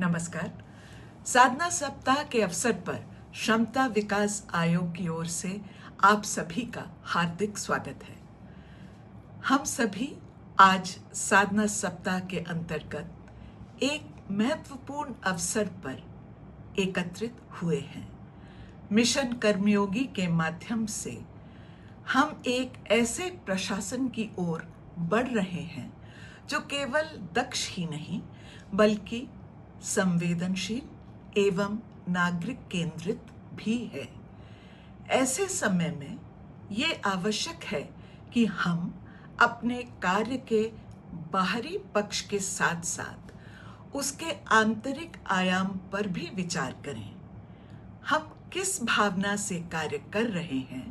नमस्कार। साधना सप्ताह के अवसर पर क्षमता विकास आयोग की ओर से आप सभी का हार्दिक स्वागत है। हम सभी आज साधना सप्ताह के अंतर्गत एक महत्वपूर्ण अवसर पर एकत्रित हुए हैं। मिशन कर्मयोगी के माध्यम से हम एक ऐसे प्रशासन की ओर बढ़ रहे हैं जो केवल दक्ष ही नहीं बल्कि संवेदनशील एवं नागरिक केंद्रित भी है। ऐसे समय में ये आवश्यक है कि हम अपने कार्य के बाहरी पक्ष के साथ साथ उसके आंतरिक आयाम पर भी विचार करें। हम किस भावना से कार्य कर रहे हैं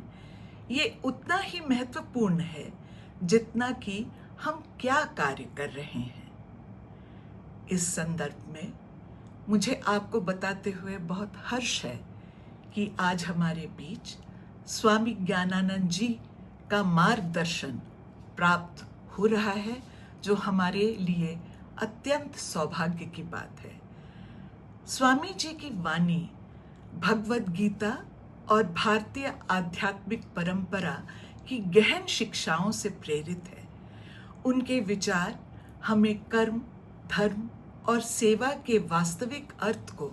ये उतना ही महत्वपूर्ण है जितना कि हम क्या कार्य कर रहे हैं। इस संदर्भ में मुझे आपको बताते हुए बहुत हर्ष है कि आज हमारे बीच स्वामी ज्ञानानंद जी का मार्गदर्शन प्राप्त हो रहा है, जो हमारे लिए अत्यंत सौभाग्य की बात है। स्वामी जी की वाणी भगवद गीता और भारतीय आध्यात्मिक परंपरा की गहन शिक्षाओं से प्रेरित है। उनके विचार हमें कर्म, धर्म और सेवा के वास्तविक अर्थ को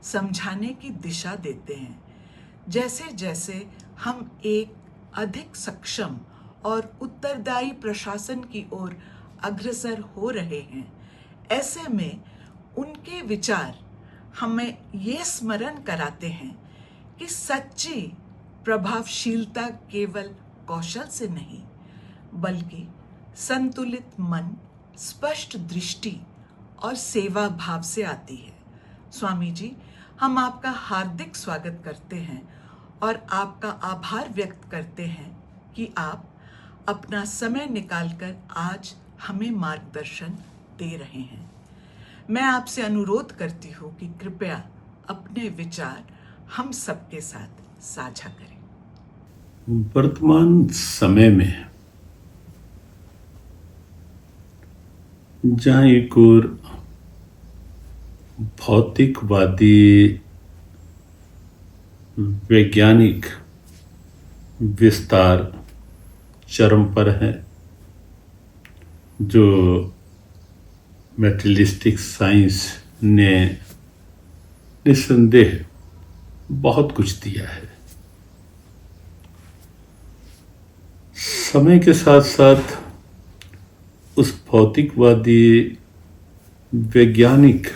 समझाने की दिशा देते हैं। जैसे जैसे हम एक अधिक सक्षम और उत्तरदायी प्रशासन की ओर अग्रसर हो रहे हैं, ऐसे में उनके विचार हमें ये स्मरण कराते हैं कि सच्ची प्रभावशीलता केवल कौशल से नहीं बल्कि संतुलित मन, स्पष्ट दृष्टि और सेवा भाव से आती है। स्वामी जी, हम आपका हार्दिक स्वागत करते हैं और आपका आभार व्यक्त करते हैं कि आप अपना समय निकालकर आज हमें मार्गदर्शन दे रहे हैं। मैं आपसे अनुरोध करती हूँ कि कृपया अपने विचार हम सबके साथ साझा करें। वर्तमान समय में जहाँ एक ओर भौतिकवादी वैज्ञानिक विस्तार चरम पर है, जो मेटेरियलिस्टिक साइंस ने निस्संदेह बहुत कुछ दिया है। समय के साथ साथ उस भौतिकवादी वैज्ञानिक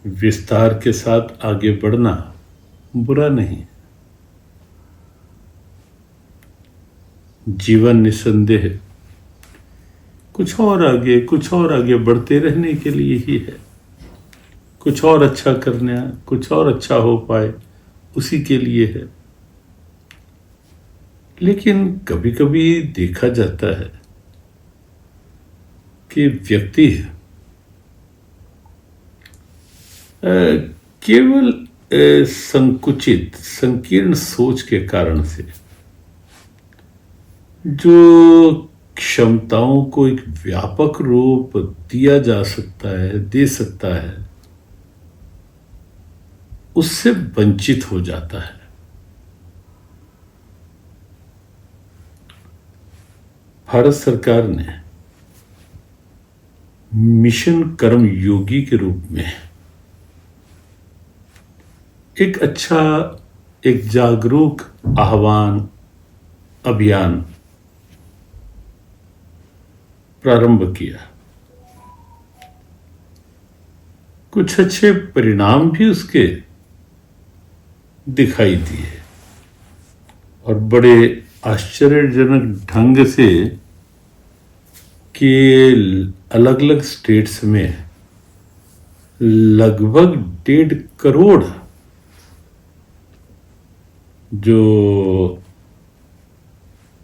विस्तार के साथ आगे बढ़ना बुरा नहीं। जीवन निस्संदेह कुछ और आगे बढ़ते रहने के लिए ही है। कुछ और अच्छा करना, कुछ और अच्छा हो पाए, उसी के लिए है। लेकिन कभी कभी देखा जाता है कि व्यक्ति केवल संकुचित संकीर्ण सोच के कारण से जो क्षमताओं को एक व्यापक रूप दिया जा सकता है, दे सकता है, उससे वंचित हो जाता है। भारत सरकार ने मिशन कर्मयोगी के रूप में एक जागरूक आह्वान अभियान प्रारंभ किया। कुछ अच्छे परिणाम भी उसके दिखाई दिए और बड़े आश्चर्यजनक ढंग से कि अलग अलग स्टेट्स में लगभग 1.5 करोड़ जो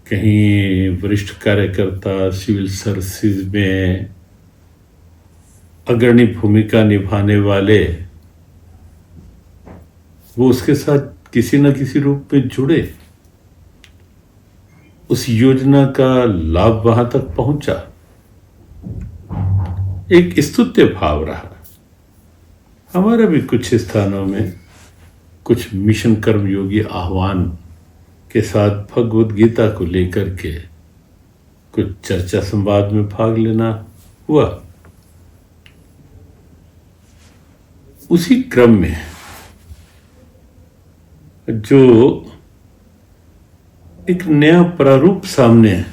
कहीं वरिष्ठ कार्यकर्ता सिविल सर्विसेज में अग्रणी भूमिका निभाने वाले, वो उसके साथ किसी न किसी रूप में जुड़े। उस योजना का लाभ वहां तक पहुंचा। एक स्तुत्य भाव रहा। हमारा भी कुछ स्थानों में कुछ मिशन कर्मयोगी आह्वान के साथ भगवद गीता को लेकर के कुछ चर्चा संवाद में भाग लेना हुआ। उसी क्रम में जो एक नया प्रारूप सामने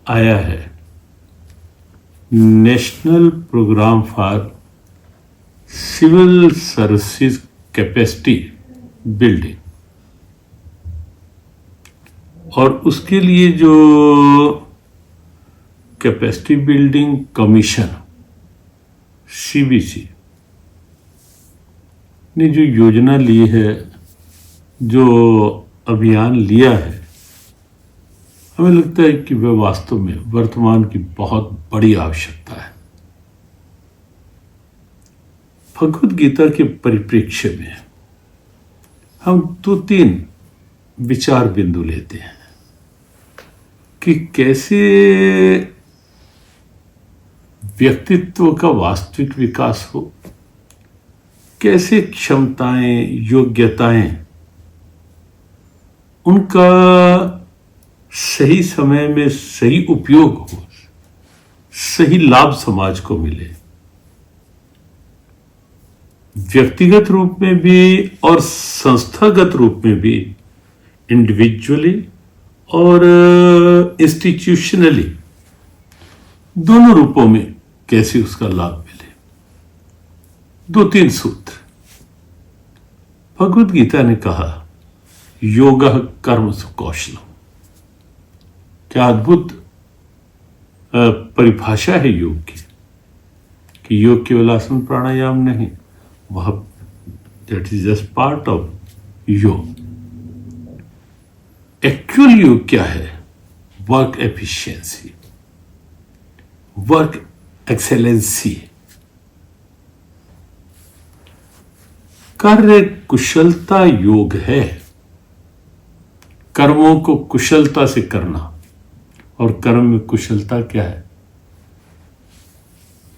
आया है, national programme for civil services capacity building, और उसके लिए जो कैपेसिटी बिल्डिंग कमीशन सीबीसी ने जो योजना ली है, जो अभियान लिया है, हमें लगता है कि वह वास्तव में वर्तमान की बहुत बड़ी आवश्यकता है। भगवद गीता के परिप्रेक्ष्य में हम 2-3 विचार बिंदु लेते हैं कि कैसे व्यक्तित्व का वास्तविक विकास हो, कैसे क्षमताएं, योग्यताएं, उनका सही समय में सही उपयोग हो, सही लाभ समाज को मिले, व्यक्तिगत रूप में भी और संस्थागत रूप में भी, इंडिविजुअली और इंस्टीट्यूशनली, दोनों रूपों में कैसे उसका लाभ मिले। 2-3 सूत्र। भगवद गीता ने कहा, योगः कर्मसु कौशलम। क्या अद्भुत परिभाषा है योग की, कि योग केवल आसन प्राणायाम नहीं, वह that is just part of योग। एक्चुअल योग क्या है? वर्क एफिशिएंसी, वर्क एक्सेलेंसी, कार्य कुशलता योग है। कर्मों को कुशलता से करना, और कर्म में कुशलता क्या है?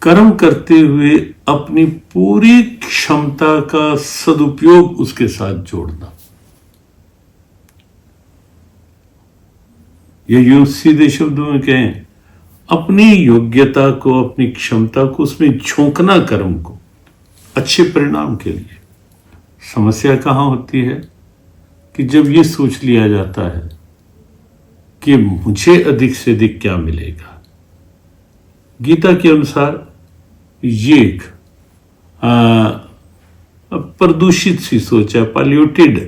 कर्म करते हुए अपनी पूरी क्षमता का सदुपयोग उसके साथ जोड़ना। ये यूं सीधे शब्दों में कहें, अपनी योग्यता को, अपनी क्षमता को उसमें झोंकना कर्म को, अच्छे परिणाम के लिए। समस्या कहां होती है कि जब ये सोच लिया जाता है कि मुझे अधिक से अधिक क्या मिलेगा। गीता के अनुसार ये एक प्रदूषित सी सोच है, पॉल्यूटेड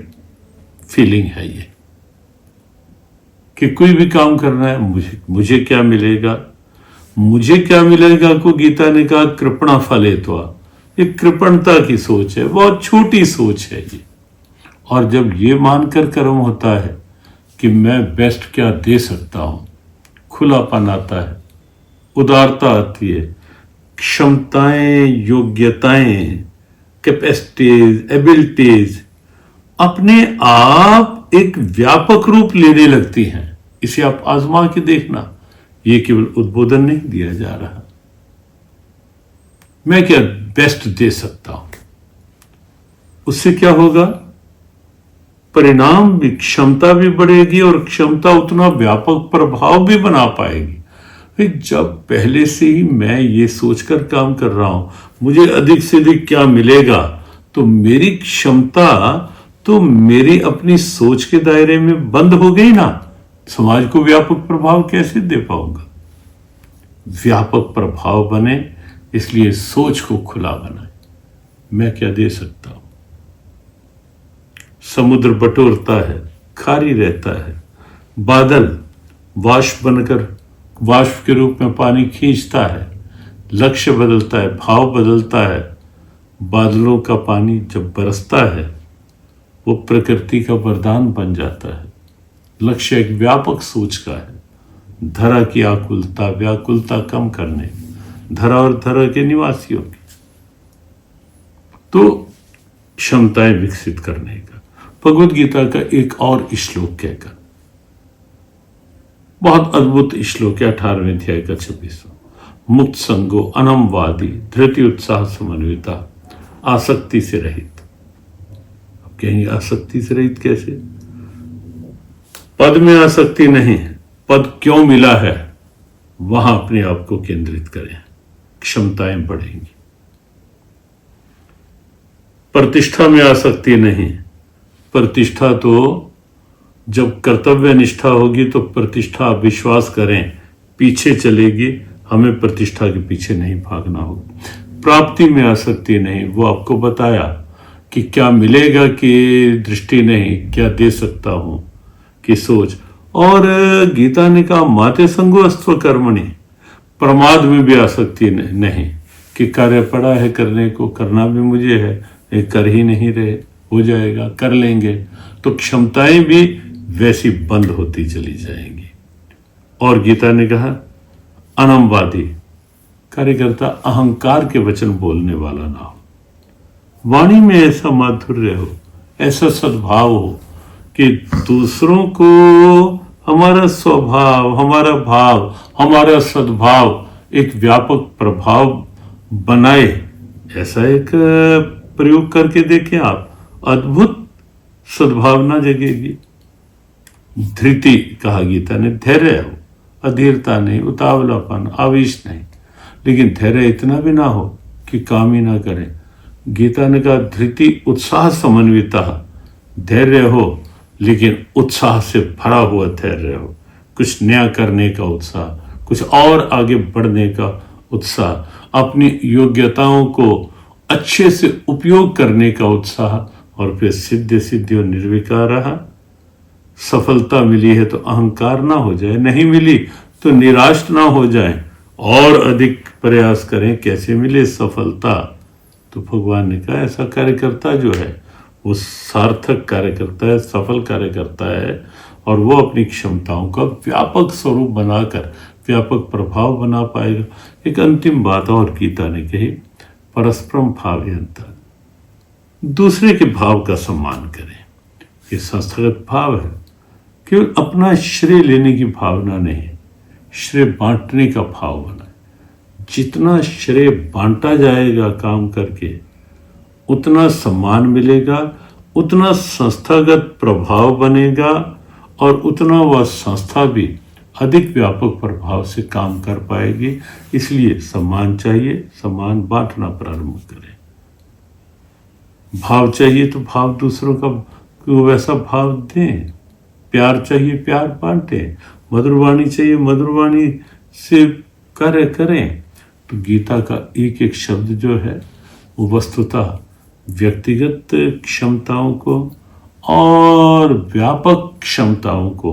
फीलिंग है ये, कि कोई भी काम करना है, मुझे क्या मिलेगा, मुझे क्या मिलेगा को गीता ने कहा कृपणा फलेत्वा। ये कृपणता की सोच है, बहुत छोटी सोच है ये। और जब ये मानकर कर्म होता है कि मैं बेस्ट क्या दे सकता हूं, खुलापन आता है, उदारता आती है, क्षमताएं, योग्यताएं, कैपेसिटीज, एबिलिटीज अपने आप एक व्यापक रूप लेने लगती हैं। इसे आप आजमा के देखना, ये केवल उद्बोधन नहीं दिया जा रहा। मैं क्या बेस्ट दे सकता हूं, उससे क्या होगा? परिणाम भी, क्षमता भी बढ़ेगी, और क्षमता उतना व्यापक प्रभाव भी बना पाएगी। जब पहले से ही मैं ये सोचकर काम कर रहा हूं मुझे अधिक से अधिक क्या मिलेगा, तो मेरी क्षमता तो मेरी अपनी सोच के दायरे में बंद हो गई ना। समाज को व्यापक प्रभाव कैसे दे पाऊंगा? व्यापक प्रभाव बने, इसलिए सोच को खुला बनाए। मैं क्या दे सकता हूं? समुद्र बटोरता है, खारी रहता है, बादल वाष्प बनकर वाष्प के रूप में पानी खींचता है, लक्ष्य बदलता है, भाव बदलता है। बादलों का पानी जब बरसता है वो प्रकृति का वरदान बन जाता है। लक्ष्य एक व्यापक सोच का है, धरा की आकुलता, व्याकुलता कम करने, धरा और धरा के निवासियों की तो क्षमताएं विकसित करने का। भगवद गीता का एक और श्लोक कहकर, बहुत अद्भुत श्लोक है, 18वें अध्याय का 26वां। मुक्त संगो अनमवादी धृति उत्साह समन्विता आसक्ति से रहित। अब कहेंगे आसक्ति से रहित कैसे? पद में आसक्ति नहीं, पद क्यों मिला है वहां अपने आप को केंद्रित करें, क्षमताएं बढ़ेंगी। प्रतिष्ठा में आसक्ति नहीं, प्रतिष्ठा तो जब कर्तव्य निष्ठा होगी तो प्रतिष्ठा विश्वास करें पीछे चलेगी, हमें प्रतिष्ठा के पीछे नहीं भागना होगा। प्राप्ति में आसक्ति नहीं, वो आपको बताया कि क्या मिलेगा की दृष्टि नहीं, क्या दे सकता हूं की सोच। और गीता ने कहा माते संगो अस्त्व कर्मणि, प्रमाद में भी आसक्ति नहीं कि कार्य पड़ा है करने को, करना भी मुझे है, ये कर ही नहीं रहे, हो जाएगा, कर लेंगे, तो क्षमताएं भी वैसी बंद होती चली जाएंगी। और गीता ने कहा अनमवादी, कार्यकर्ता अहंकार के वचन बोलने वाला ना हो, वाणी में ऐसा माधुर्य हो, ऐसा सद्भाव हो कि दूसरों को हमारा स्वभाव, हमारा भाव, हमारा सद्भाव एक व्यापक प्रभाव बनाए। ऐसा एक प्रयोग करके देखें आप, अद्भुत सद्भावना जगेगी। धृति कहा गीता ने, धैर्य हो, अधीरता नहीं, उतावलापन, आवेश नहीं, लेकिन धैर्य इतना भी ना हो कि काम ही ना करें। गीता ने कहा धृति उत्साह समन्विता, धैर्य हो लेकिन उत्साह से भरा हुआ धैर्य हो, कुछ नया करने का उत्साह, कुछ और आगे बढ़ने का उत्साह, अपनी योग्यताओं को अच्छे से उपयोग करने का उत्साह, और फिर सिद्धि और निर्विकार रहा। सफलता मिली है तो अहंकार ना हो जाए, नहीं मिली तो निराश ना हो जाए, और अधिक प्रयास करें कैसे मिले सफलता। तो भगवान ने कहा ऐसा कार्यकर्ता जो है वो सार्थक कार्यकर्ता है, सफल कार्यकर्ता है, और वो अपनी क्षमताओं का व्यापक स्वरूप बनाकर व्यापक प्रभाव बना पाएगा। एक अंतिम बात और गीता ने कही, परस्परम भावयंता, दूसरे के भाव का सम्मान करें। ये संस्थागत भाव है, केवल अपना श्रेय लेने की भावना नहीं, श्रेय बांटने का भाव बना। जितना श्रेय बांटा जाएगा काम करके उतना सम्मान मिलेगा, उतना संस्थागत प्रभाव बनेगा, और उतना वह संस्था भी अधिक व्यापक प्रभाव से काम कर पाएगी। इसलिए सम्मान चाहिए, सम्मान बांटना प्रारंभ करें। भाव चाहिए तो भाव दूसरों का वैसा भाव दें, प्यार चाहिए प्यार बांटें, मधुरवाणी चाहिए मधुरवाणी से कार्य करें। तो गीता का एक एक शब्द जो है वो वस्तुतः व्यक्तिगत क्षमताओं को और व्यापक क्षमताओं को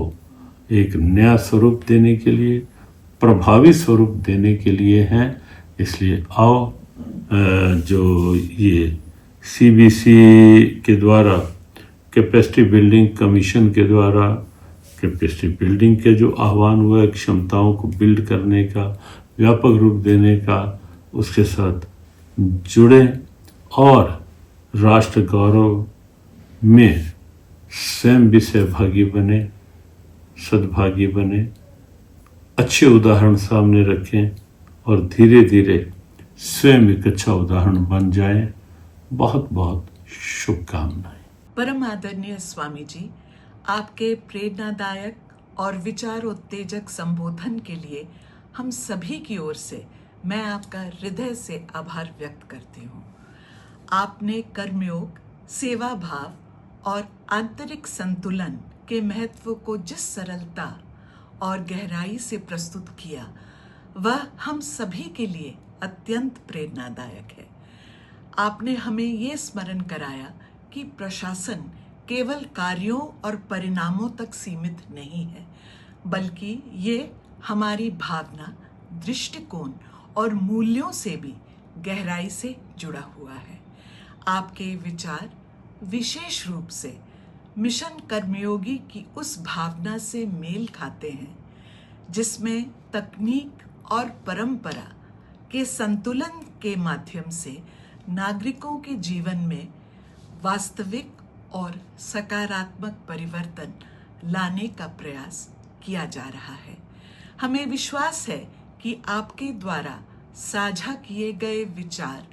एक नया स्वरूप देने के लिए, प्रभावी स्वरूप देने के लिए हैं। इसलिए आओ जो ये CBC के द्वारा, कैपेसिटी बिल्डिंग कमीशन के द्वारा कैपेसिटी बिल्डिंग के जो आह्वान हुआ है, क्षमताओं को बिल्ड करने का, व्यापक रूप देने का, उसके साथ जुड़े और राष्ट्र गौरव में स्वयं भी सहभागी बने, सद्भागी बने, अच्छे उदाहरण सामने रखें और धीरे धीरे स्वयं एक अच्छा उदाहरण बन जाएं। बहुत बहुत शुभकामनाएं। परम आदरणीय स्वामी जी, आपके प्रेरणादायक और विचारोत्तेजक संबोधन के लिए हम सभी की ओर से मैं आपका हृदय से आभार व्यक्त करती हूँ। आपने कर्मयोग, सेवा भाव और आंतरिक संतुलन के महत्व को जिस सरलता और गहराई से प्रस्तुत किया, वह हम सभी के लिए अत्यंत प्रेरणादायक है। आपने हमें ये स्मरण कराया कि प्रशासन केवल कार्यों और परिणामों तक सीमित नहीं है, बल्कि ये हमारी भावना, दृष्टिकोण और मूल्यों से भी गहराई से जुड़ा हुआ है। आपके विचार विशेष रूप से मिशन कर्मयोगी की उस भावना से मेल खाते हैं जिसमें तकनीक और परंपरा के संतुलन के माध्यम से नागरिकों के जीवन में वास्तविक और सकारात्मक परिवर्तन लाने का प्रयास किया जा रहा है। हमें विश्वास है कि आपके द्वारा साझा किए गए विचार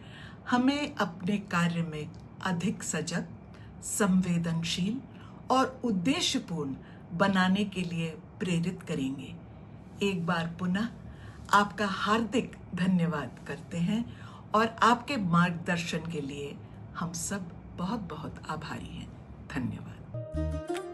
हमें अपने कार्य में अधिक सजग, संवेदनशील और उद्देश्यपूर्ण बनाने के लिए प्रेरित करेंगे। एक बार पुनः आपका हार्दिक धन्यवाद करते हैं और आपके मार्गदर्शन के लिए हम सब बहुत बहुत आभारी हैं। धन्यवाद।